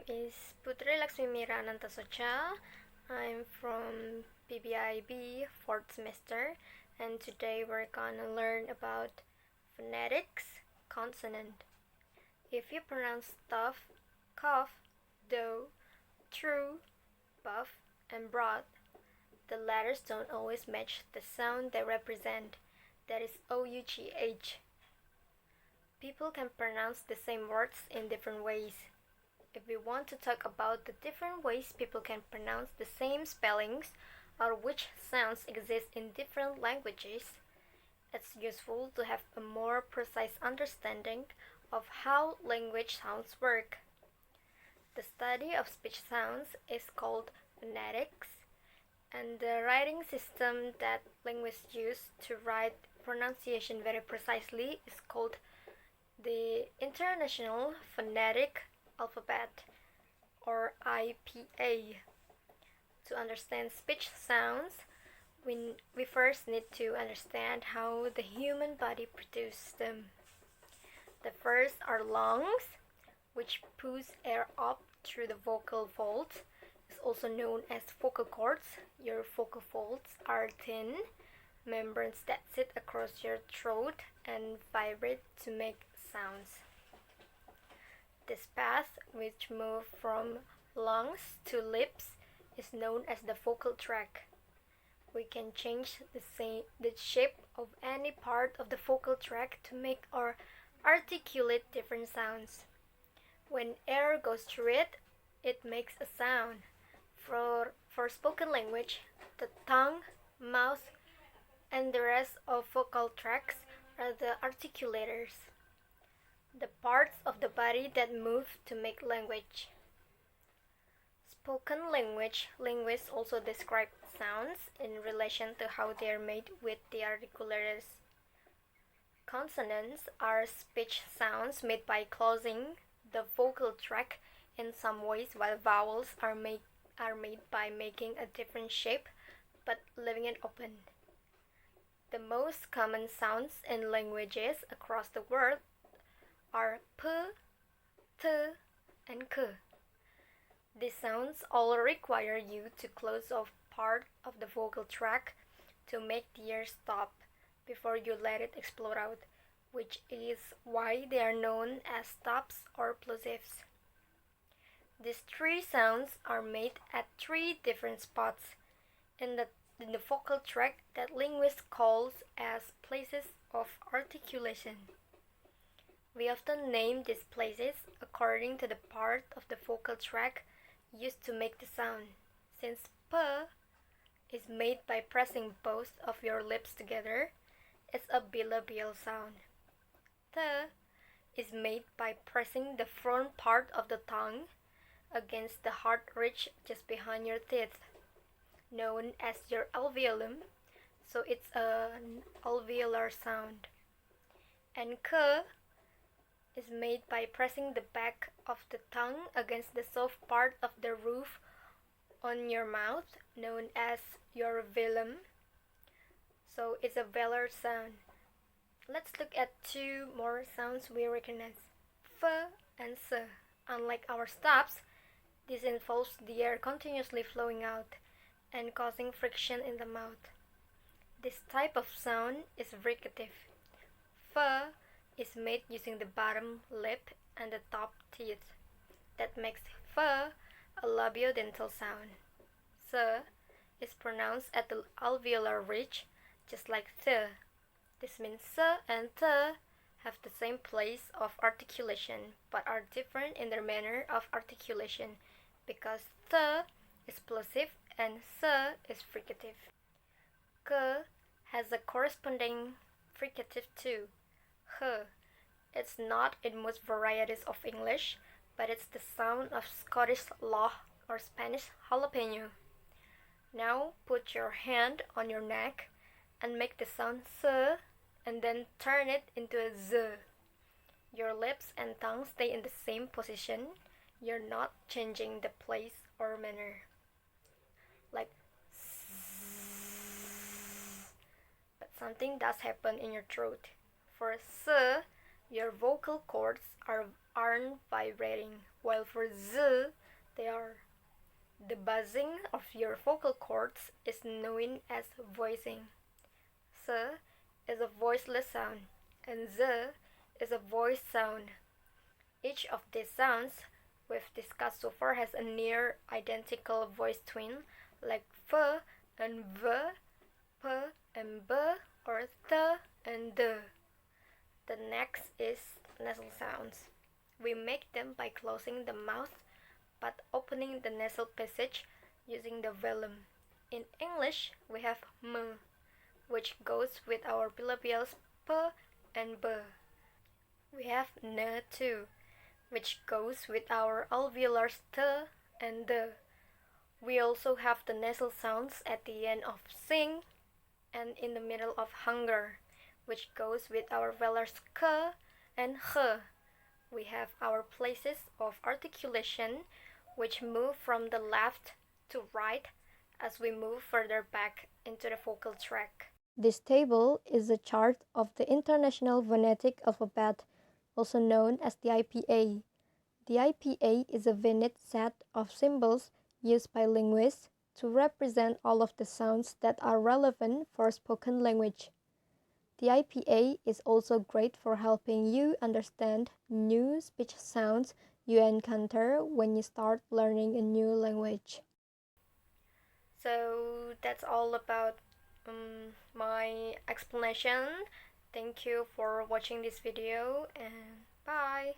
name is Putri Laksmi Mira Ananta Socha. I'm from PBIB 4th semester, and today we're gonna learn about phonetics, consonant. If you pronounce stuff, cough, dough, true, buff, and broad, the letters don't always match the sound they represent. That is OUGH. People can pronounce the same words in different ways. If we want to talk about the different ways people can pronounce the same spellings or which sounds exist in different languages, it's useful to have a more precise understanding of how language sounds work. The study of speech sounds is called phonetics, and the writing system that linguists use to write pronunciation very precisely is called the International Phonetic Alphabet, or IPA. To understand speech sounds, we first need to understand how the human body produces them. The first are lungs, which push air up through the vocal folds. It's also known as vocal cords. Your vocal folds are thin membranes that sit across your throat and vibrate to make sounds. This path, which moves from lungs to lips, is known as the vocal tract. We can change the shape of any part of the vocal tract to make or articulate different sounds. When air goes through it, it makes a sound. For spoken language, the tongue, mouth, and the rest of vocal tracts are the articulators, the parts of the body that move to make language. Spoken language linguists also describe sounds in relation to how they are made with the articulators. Consonants are speech sounds made by closing the vocal tract in some ways, while vowels are made by making a different shape but leaving it open. The most common sounds in languages across the world are p, t, and k. These sounds all require you to close off part of the vocal tract to make the air stop before you let it explode out, which is why they are known as stops or plosives. These three sounds are made at three different spots in the vocal tract that linguists call as places of articulation. We often name these places according to the part of the vocal tract used to make the sound. Since p is made by pressing both of your lips together, it's a bilabial sound. T is made by pressing the front part of the tongue against the hard ridge just behind your teeth, known as your alveolum, so it's an alveolar sound. And k is made by pressing the back of the tongue against the soft part of the roof on your mouth, known as your velum, so it's a velar sound. Let's look at two more sounds we recognize, f and s. Unlike our stops, this involves the air continuously flowing out and causing friction in the mouth. This type of sound is fricative. F is made using the bottom lip and the top teeth. That makes f a labiodental sound. S is pronounced at the alveolar ridge, just like th. This means s and t have the same place of articulation, but are different in their manner of articulation, because th is plosive and s is fricative. K has a corresponding fricative too, h. It's not in most varieties of English, but it's the sound of Scottish loch or Spanish jalapeno. Now put your hand on your neck and make the sound s, and then turn it into a z. Your lips and tongue stay in the same position. You're not changing the place or manner. Like s, but something does happen in your throat. For s, your vocal cords are aren't vibrating, while for Z, they are. The buzzing of your vocal cords is known as voicing. S is a voiceless sound, and Z is a voice sound. Each of these sounds we've discussed so far has a near identical voice twin, like F and V, P and B, or Th and D. The next is nasal sounds. We make them by closing the mouth but opening the nasal passage using the velum. In English, we have M, which goes with our bilabials P and B. We have N too, which goes with our alveolars T and D. We also have the nasal sounds at the end of sing and in the middle of hunger, which goes with our velars K and H. We have our places of articulation, which move from the left to right as we move further back into the vocal tract. This table is a chart of the International Phonetic Alphabet, also known as the IPA. The IPA is a finite set of symbols used by linguists to represent all of the sounds that are relevant for spoken language. The IPA is also great for helping you understand new speech sounds you encounter when you start learning a new language. So that's all about my explanation. Thank you for watching this video and bye.